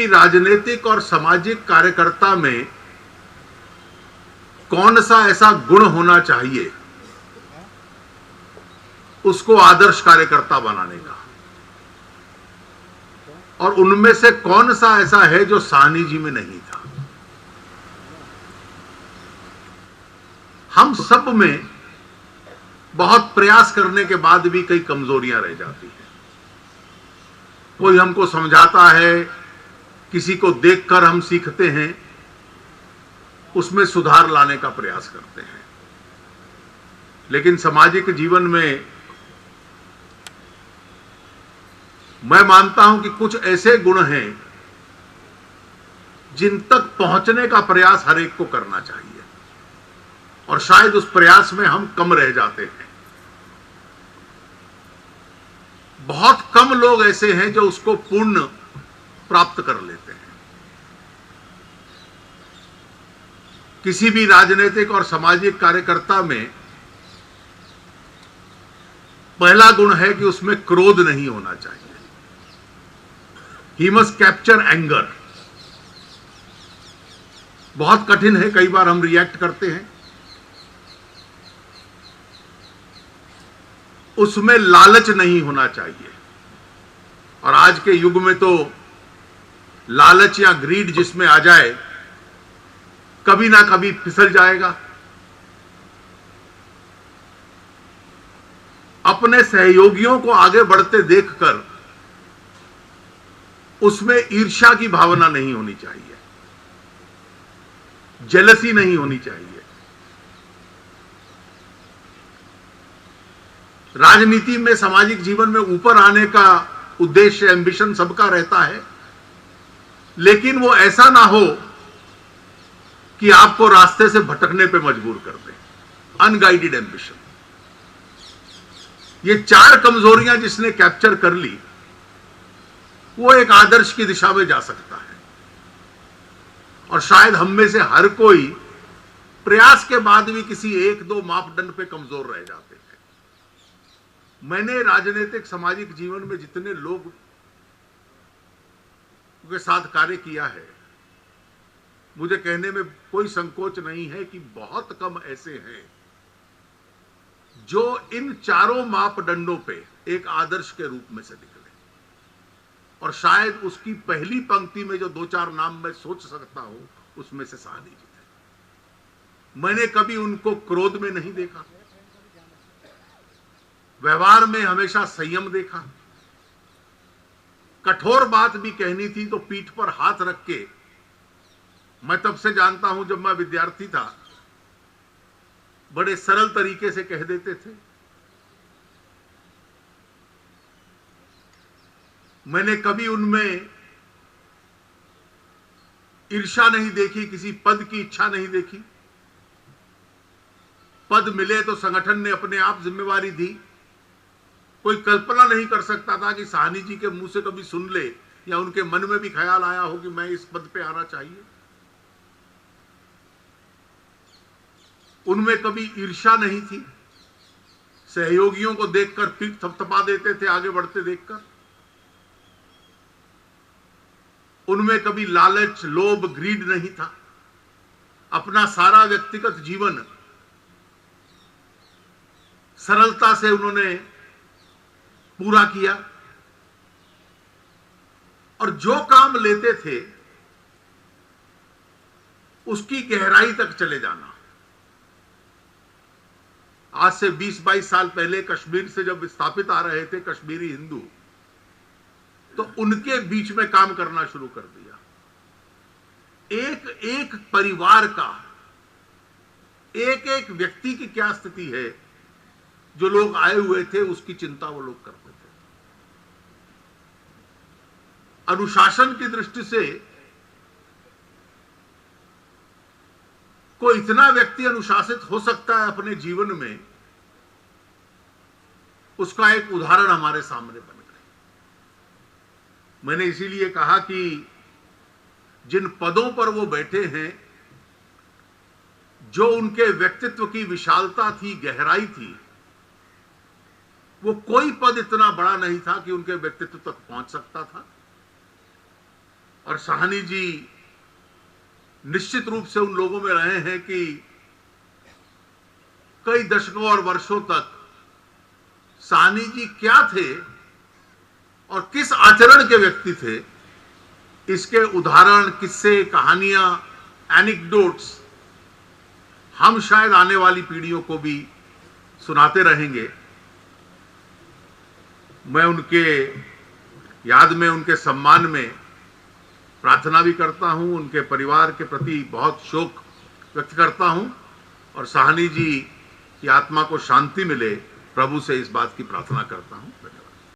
राजनीतिक और सामाजिक कार्यकर्ता में कौन सा ऐसा गुण होना चाहिए उसको आदर्श कार्यकर्ता बनाने का, और उनमें से कौन सा ऐसा है जो साहनी जी में नहीं था। हम सब में बहुत प्रयास करने के बाद भी कई कमजोरियां रह जाती हैं। कोई हमको समझाता है, किसी को देखकर हम सीखते हैं, उसमें सुधार लाने का प्रयास करते हैं। लेकिन सामाजिक जीवन में मैं मानता हूं कि कुछ ऐसे गुण हैं जिन तक पहुंचने का प्रयास हर एक को करना चाहिए, और शायद उस प्रयास में हम कम रह जाते हैं। बहुत कम लोग ऐसे हैं जो उसको पूर्ण प्राप्त कर लेते हैं। किसी भी राजनीतिक और सामाजिक कार्यकर्ता में पहला गुण है कि उसमें क्रोध नहीं होना चाहिए। He must capture anger. बहुत कठिन है, कई बार हम रिएक्ट करते हैं। उसमें लालच नहीं होना चाहिए, और आज के युग में तो लालच या ग्रीड जिसमें आ जाए कभी ना कभी फिसल जाएगा। अपने सहयोगियों को आगे बढ़ते देखकर उसमें ईर्ष्या की भावना नहीं होनी चाहिए, जेलसी नहीं होनी चाहिए। राजनीति में, सामाजिक जीवन में ऊपर आने का उद्देश्य, एम्बिशन सबका रहता है, लेकिन वो ऐसा ना हो कि आपको रास्ते से भटकने पे मजबूर कर दे। Unguided ambition. ये चार कमजोरियां जिसने कैप्चर कर ली, वो एक आदर्श की दिशा में जा सकता है। और शायद हम में से हर कोई प्रयास के बाद भी किसी एक दो मापदंड पे कमजोर रह जाते हैं। मैंने राजनीतिक सामाजिक जीवन में जितने लोग के साथ कार्य किया है, मुझे कहने में कोई संकोच नहीं है कि बहुत कम ऐसे हैं जो इन चारों मापदंडों पे एक आदर्श के रूप में से निकले। और शायद उसकी पहली पंक्ति में जो दो चार नाम मैं सोच सकता हूं, उसमें से साहनी जी थे। मैंने कभी उनको क्रोध में नहीं देखा, व्यवहार में हमेशा संयम देखा। कठोर बात भी कहनी थी तो पीठ पर हाथ रख के, मैं तब से जानता हूं जब मैं विद्यार्थी था, बड़े सरल तरीके से कह देते थे। मैंने कभी उनमें ईर्ष्या नहीं देखी, किसी पद की इच्छा नहीं देखी। पद मिले तो संगठन ने अपने आप जिम्मेवारी दी। कोई कल्पना नहीं कर सकता था कि साहनी जी के मुंह से कभी सुन ले या उनके मन में भी ख्याल आया हो कि मैं इस पद पे आना चाहिए। उनमें कभी ईर्ष्या नहीं थी। सहयोगियों को देखकर पीठ थपथपा देते थे आगे बढ़ते देखकर। उनमें कभी लालच, लोभ, ग्रीड नहीं था। अपना सारा व्यक्तिगत जीवन सरलता से उन्होंने पूरा किया, और जो काम लेते थे उसकी गहराई तक चले जाना। आज से 20-22 साल पहले कश्मीर से जब विस्थापित आ रहे थे कश्मीरी हिंदू, तो उनके बीच में काम करना शुरू कर दिया। एक एक परिवार का, एक एक व्यक्ति की क्या स्थिति है, जो लोग आए हुए थे उसकी चिंता वो लोग करते थे। अनुशासन की दृष्टि से कोई इतना व्यक्ति अनुशासित हो सकता है अपने जीवन में, उसका एक उदाहरण हमारे सामने बन गया। मैंने इसीलिए कहा कि जिन पदों पर वो बैठे हैं, जो उनके व्यक्तित्व की विशालता थी, गहराई थी, वो कोई पद इतना बड़ा नहीं था कि उनके व्यक्तित्व तक पहुंच सकता था। और साहनी जी निश्चित रूप से उन लोगों में रहे हैं कि कई दशकों और वर्षों तक साहनी जी क्या थे और किस आचरण के व्यक्ति थे, इसके उदाहरण, किस्से, कहानियां, एनेक्डोट्स हम शायद आने वाली पीढ़ियों को भी सुनाते रहेंगे। मैं उनके याद में, उनके सम्मान में प्रार्थना भी करता हूं, उनके परिवार के प्रति बहुत शोक व्यक्त करता हूं और साहनी जी की आत्मा को शांति मिले, प्रभु से इस बात की प्रार्थना करता हूं। धन्यवाद।